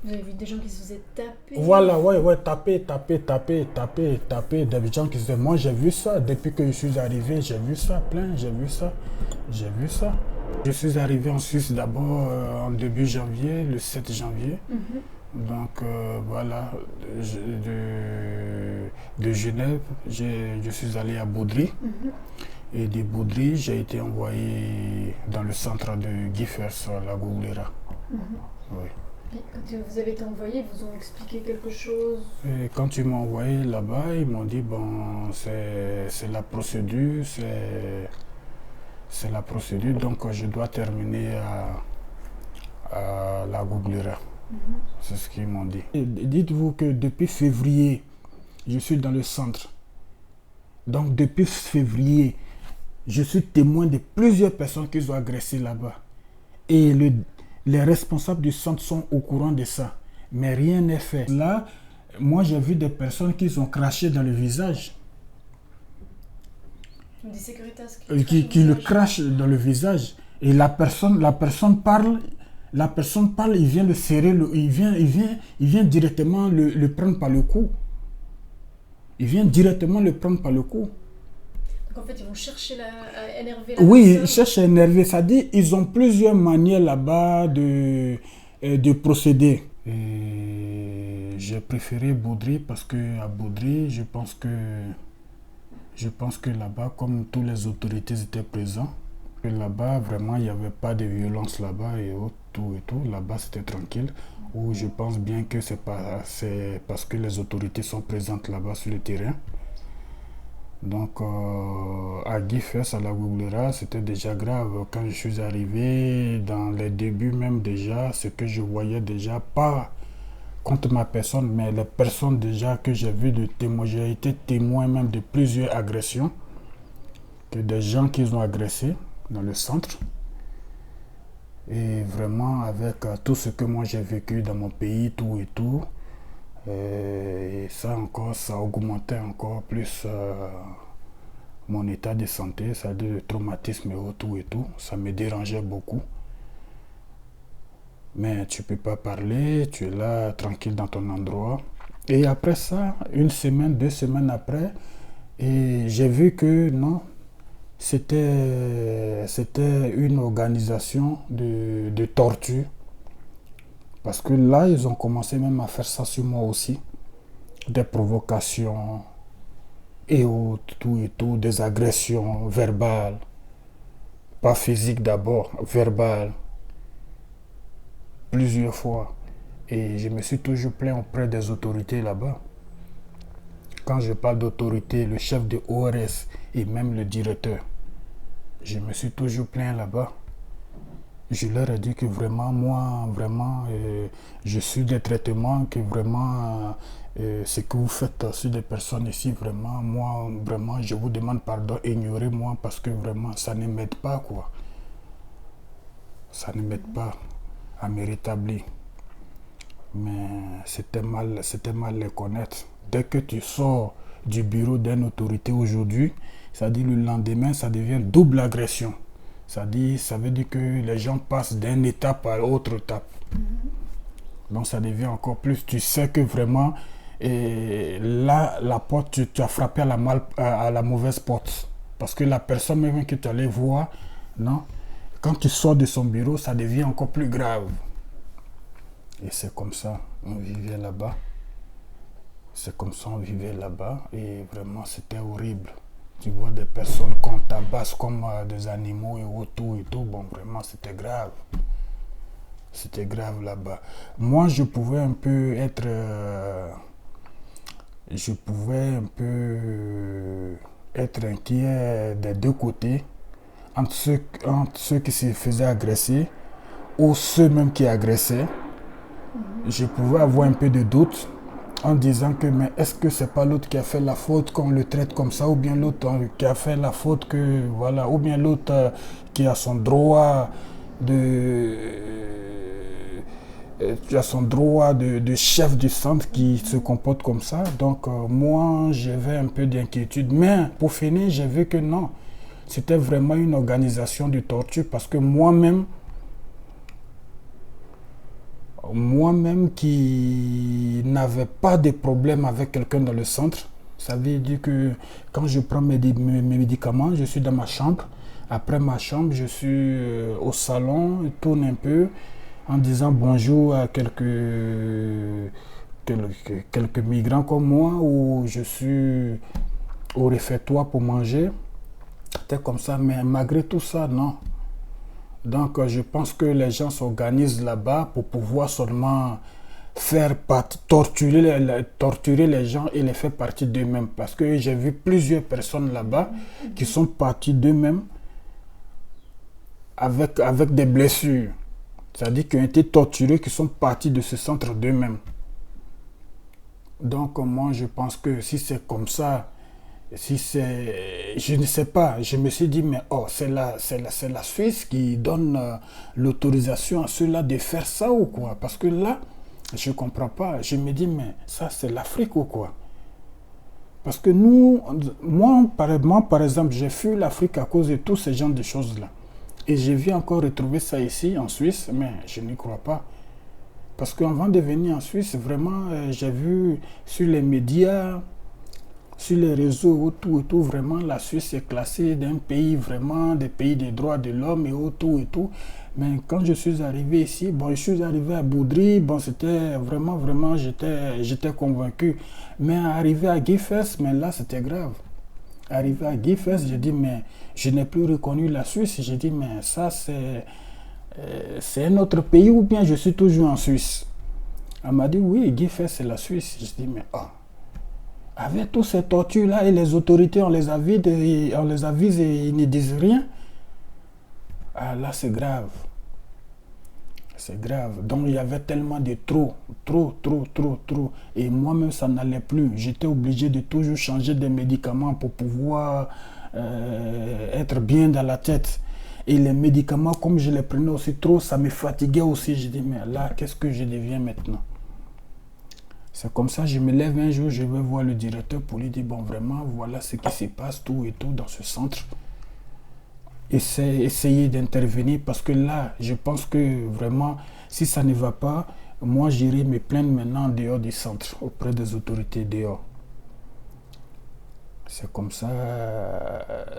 Vous avez vu des gens qui se faisaient taper? Voilà, ouais, taper, des gens qui se disaient, moi j'ai vu ça, depuis que je suis arrivé, j'ai vu ça, plein, j'ai vu ça. Je suis arrivé en Suisse d'abord en début janvier, le 7 janvier. Mhm. Donc voilà, de Genève, je suis allé à Baudry. Mhm. Et de Baudry, j'ai été envoyé dans le centre de Giffers, à la Gouglera. Mhm. Oui. Et quand vous avez été envoyé, ils vous ont expliqué quelque chose? Et quand ils m'ont envoyé là-bas, ils m'ont dit, bon, c'est la procédure, c'est la procédure, donc je dois terminer à la Gouglera. Mhm. C'est ce qu'ils m'ont dit. Et dites-vous que depuis février, je suis dans le centre. Donc depuis février, je suis témoin de plusieurs personnes qui ont agressé là-bas. Et les responsables du centre sont au courant de ça. Mais rien n'est fait. Là, moi j'ai vu des personnes qui ont craché dans le visage. Des Securitas Qui le crachent dans le visage. Et la personne parle. La personne parle, il vient le serrer, il vient directement le prendre par le cou. Il vient directement le prendre par le cou. Donc en fait, ils vont chercher à énerver la Oui, personne. ils cherchent à énerver. Ça dit, ils ont plusieurs manières là-bas de procéder. Et j'ai préféré Baudry parce que à Baudry, je pense que là-bas, comme toutes les autorités étaient présentes, que là-bas, vraiment, il n'y avait pas de violence là-bas et tout et tout. Là-bas, c'était tranquille. Où je pense bien que c'est parce que les autorités sont présentes là-bas sur le terrain. Donc, à Giffers, à la Gouglera, c'était déjà grave. Quand je suis arrivé, dans les débuts même déjà, ce que je voyais déjà, pas contre ma personne, mais les personnes déjà que j'ai vues de témoins, j'ai été témoin même de plusieurs agressions, que des gens qui ont agressé dans le centre. Et vraiment, avec tout ce que moi j'ai vécu dans mon pays, tout et tout, et ça encore, ça augmentait encore plus mon état de santé, c'est-à-dire le traumatisme et tout et tout. Ça me dérangeait beaucoup. Mais tu peux pas parler, tu es là tranquille dans ton endroit. Et après ça, une semaine, 2 semaines après, et j'ai vu que non, c'était une organisation de torture. Parce que là, ils ont commencé même à faire ça sur moi aussi. Des provocations et autres, tout et tout, des agressions verbales. Pas physiques d'abord, verbales. Plusieurs fois. Et je me suis toujours plaint auprès des autorités là-bas. Quand je parle d'autorité, le chef de ORS et même le directeur, je me suis toujours plaint là-bas. Je leur ai dit que vraiment, moi, vraiment, je suis des traitements, que vraiment, ce que vous faites sur des personnes ici, vraiment, moi, vraiment, je vous demande pardon, ignorez-moi parce que vraiment, ça ne m'aide pas, quoi. Ça ne m'aide pas à me rétablir. Mais c'était mal les connaître. Dès que tu sors du bureau d'une autorité aujourd'hui, ça dit le lendemain, ça devient double agression. Ça veut dire que les gens passent d'une étape à l'autre étape. Donc ça devient encore plus. Tu sais que vraiment, et là, la porte, tu as frappé à la mauvaise porte. Parce que la personne même que tu allais voir, non, quand tu sors de son bureau, ça devient encore plus grave. Et c'est comme ça, on vivait là-bas. C'est comme ça, on vivait là-bas. Et vraiment, c'était horrible. Tu vois des personnes qu'on tabasse comme des animaux et tout et tout. Bon, vraiment, c'était grave. C'était grave là-bas. Moi, je pouvais un peu être... je pouvais un peu être inquiet des deux côtés. Entre ceux qui se faisaient agresser ou ceux même qui agressaient. Je pouvais avoir un peu de doute en disant que mais est-ce que c'est pas l'autre qui a fait la faute qu'on le traite comme ça ou bien l'autre qui a fait la faute que voilà ou bien l'autre qui a son droit de de chef du centre qui se comporte comme ça. Donc moi j'avais un peu d'inquiétude, mais pour finir j'ai vu que non, c'était vraiment une organisation de torture parce que moi-même moi-même qui n'avais pas de problème avec quelqu'un dans le centre, ça veut dire que quand je prends mes médicaments, je suis dans ma chambre. Après ma chambre, je suis au salon, je tourne un peu en disant bonjour à quelques migrants comme moi, ou je suis au réfectoire pour manger. C'était comme ça, mais malgré tout ça, non. Donc je pense que les gens s'organisent là-bas pour pouvoir seulement torturer les gens et les faire partir d'eux-mêmes. Parce que j'ai vu plusieurs personnes là-bas qui sont parties d'eux-mêmes avec des blessures. C'est-à-dire qui ont été torturés, qui sont partis de ce centre d'eux-mêmes. Donc moi je pense que si c'est comme ça, si c'est, je ne sais pas, je me suis dit mais oh c'est la Suisse qui donne l'autorisation à ceux-là de faire ça ou quoi? Parce que là je comprends pas. Je me dis mais ça c'est l'Afrique ou quoi? Parce que moi par exemple, j'ai fui l'Afrique à cause de tous ces genres de choses-là. Et je viens encore retrouver ça ici en Suisse, mais je n'y crois pas. Parce qu'avant de venir en Suisse, vraiment, j'ai vu sur les médias, sur les réseaux, et tout, vraiment, la Suisse est classée d'un pays vraiment, des pays des droits de l'homme et tout. Mais quand je suis arrivé ici, bon, je suis arrivé à Boudry, bon, c'était vraiment, j'étais convaincu. Mais arrivé à Guifes, mais là, c'était grave. Arrivé à Guifes, j'ai dit, mais je n'ai plus reconnu la Suisse. J'ai dit, mais ça, c'est un autre pays ou bien je suis toujours en Suisse? Elle m'a dit, oui, Guifes, c'est la Suisse. J'ai dit, mais oh. Avec tous ces tortures-là, et les autorités, on les avise et ils ne disent rien. Ah là, c'est grave. C'est grave. Donc, il y avait tellement de trop. Et moi-même, ça n'allait plus. J'étais obligé de toujours changer de médicaments pour pouvoir être bien dans la tête. Et les médicaments, comme je les prenais aussi trop, ça me fatiguait aussi. Je dis, mais là, qu'est-ce que je deviens maintenant? C'est comme ça, je me lève un jour, je vais voir le directeur pour lui dire, bon, vraiment, voilà ce qui se passe, tout et tout dans ce centre. Essayer d'intervenir parce que là, je pense que vraiment, si ça ne va pas, moi, j'irai me plaindre maintenant en dehors du centre, auprès des autorités dehors. C'est comme ça,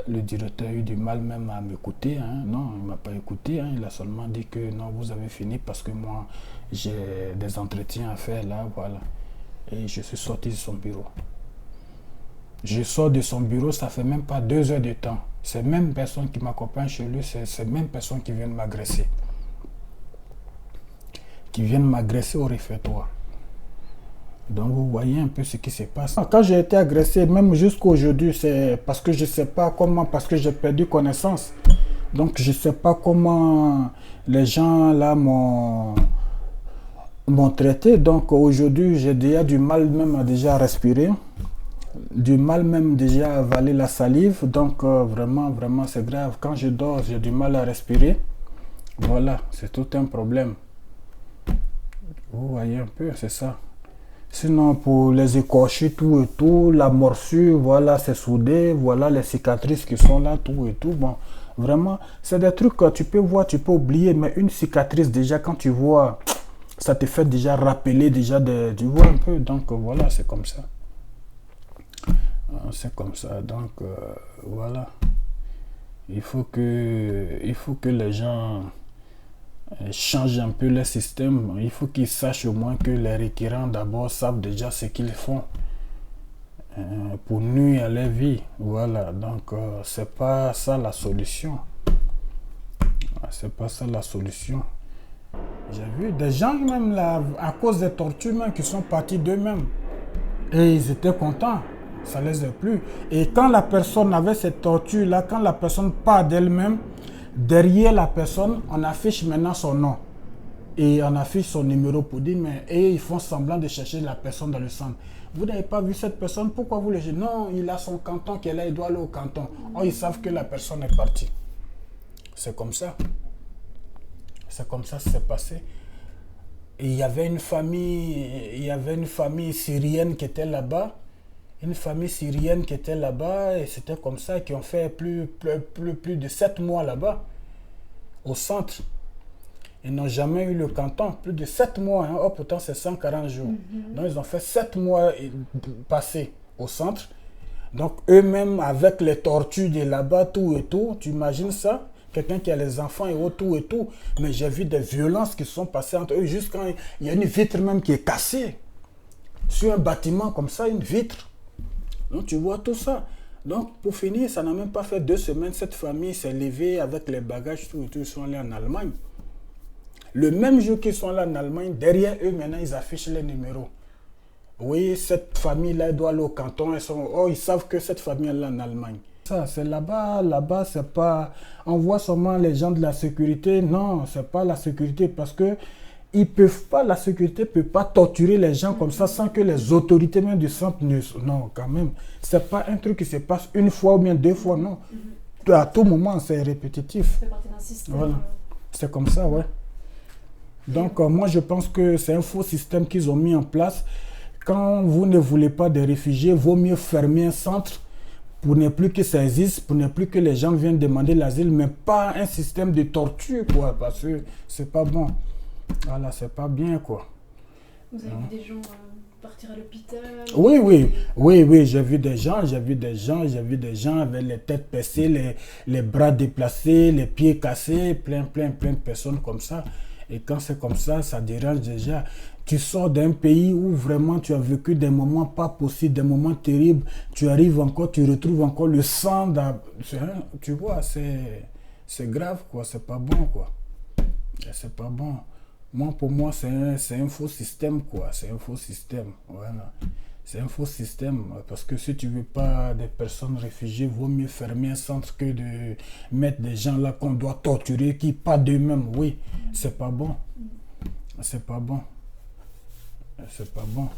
le directeur a eu du mal même à m'écouter. Hein. Non, il ne m'a pas écouté. Hein. Il a seulement dit que non, vous avez fini parce que moi, j'ai des entretiens à faire là, voilà. Et je suis sorti de son bureau. Je sors de son bureau, ça fait même pas 2 heures de temps. Ces mêmes personnes qui m'accompagnent chez lui, c'est ces mêmes personnes qui viennent m'agresser. Qui viennent m'agresser au réfectoire. Donc vous voyez un peu ce qui se passe. Quand j'ai été agressé, même jusqu'à aujourd'hui, c'est parce que je ne sais pas comment, parce que j'ai perdu connaissance. Donc je ne sais pas comment les gens là m'ont traité. Donc aujourd'hui, j'ai déjà du mal même à déjà respirer. Du mal même déjà à avaler la salive. Donc vraiment, c'est grave. Quand je dors, j'ai du mal à respirer. Voilà, c'est tout un problème. Vous voyez un peu, c'est ça. Sinon, pour les écorchés, tout et tout, la morsure, voilà, c'est soudé, voilà les cicatrices qui sont là, tout et tout. Bon, vraiment, c'est des trucs que tu peux voir, tu peux oublier, mais une cicatrice, déjà, quand tu vois, ça te fait déjà rappeler, déjà, tu vois un peu. Donc, voilà, c'est comme ça. C'est comme ça. Donc, voilà. Il faut que les gens changent un peu le système. Il faut qu'ils sachent au moins que les requérants d'abord savent déjà ce qu'ils font pour nuire à leur vie. Voilà, donc c'est pas ça la solution. C'est pas ça la solution. J'ai vu des gens même là, à cause des tortures même, qui sont partis d'eux-mêmes. Et ils étaient contents. Ça les a plu. Et quand la personne avait cette torture là, quand la personne part d'elle-même, derrière la personne, on affiche maintenant son nom. Et on affiche son numéro pour dire, mais et ils font semblant de chercher la personne dans le centre. Vous n'avez pas vu cette personne, pourquoi vous le cherchez? Non, il a son canton qui est là, il doit aller au canton. Oh, ils savent que la personne est partie. C'est comme ça. C'est comme ça que c'est passé. Et il y avait une famille syrienne qui était là-bas. Une famille syrienne qui était là-bas, et c'était comme ça, qui ont fait plus de 7 mois là-bas, au centre. Ils n'ont jamais eu le canton, plus de 7 mois. Hein. Oh, pourtant, c'est 140 jours. Donc, ils ont fait 7 mois passés au centre. Donc, eux-mêmes, avec les tortures de là-bas, tout et tout, tu imagines ça? Quelqu'un qui a les enfants et tout et tout. Mais j'ai vu des violences qui sont passées entre eux, juste quand il y a une vitre même qui est cassée. Sur un bâtiment comme ça, une vitre. Donc, tu vois tout ça. Donc, pour finir, ça n'a même pas fait 2 semaines. Cette famille s'est levée avec les bagages, tout et tout. Ils sont allés en Allemagne. Le même jour qu'ils sont là en Allemagne, derrière eux, maintenant, ils affichent les numéros. Oui, cette famille-là doit aller au canton. Ils savent que cette famille est là en Allemagne. Ça, c'est là-bas, c'est pas... On voit seulement les gens de la sécurité. Non, c'est pas la sécurité parce que la sécurité peut pas torturer les gens comme ça sans que les autorités même du centre ne... Non, quand même. C'est pas un truc qui se passe une fois ou bien 2 fois, non. À tout moment, c'est répétitif. C'est partie d'un système. Voilà. C'est comme ça, ouais. Donc, moi, je pense que c'est un faux système qu'ils ont mis en place. Quand vous ne voulez pas de réfugiés, vaut mieux fermer un centre pour ne plus que ça existe, pour ne plus que les gens viennent demander l'asile, mais pas un système de torture, quoi, parce que c'est pas bon. Voilà, c'est pas bien, quoi. Vous avez vu des gens partir à l'hôpital? Oui, j'ai vu des gens avec les têtes percées, les bras déplacés, les pieds cassés, plein de personnes comme ça. Et quand c'est comme ça, ça dérange déjà. Tu sors d'un pays où vraiment tu as vécu des moments pas possibles, des moments terribles. Tu arrives encore, tu retrouves encore le sang. Tu vois, c'est grave, quoi. C'est pas bon, quoi. C'est pas bon. Pour moi, c'est un faux système, quoi. C'est un faux système. Voilà. C'est un faux système. Parce que si tu veux pas des personnes réfugiées, vaut mieux fermer un centre que de mettre des gens là qu'on doit torturer, qui pas d'eux-mêmes. Oui, c'est pas bon. C'est pas bon. C'est pas bon.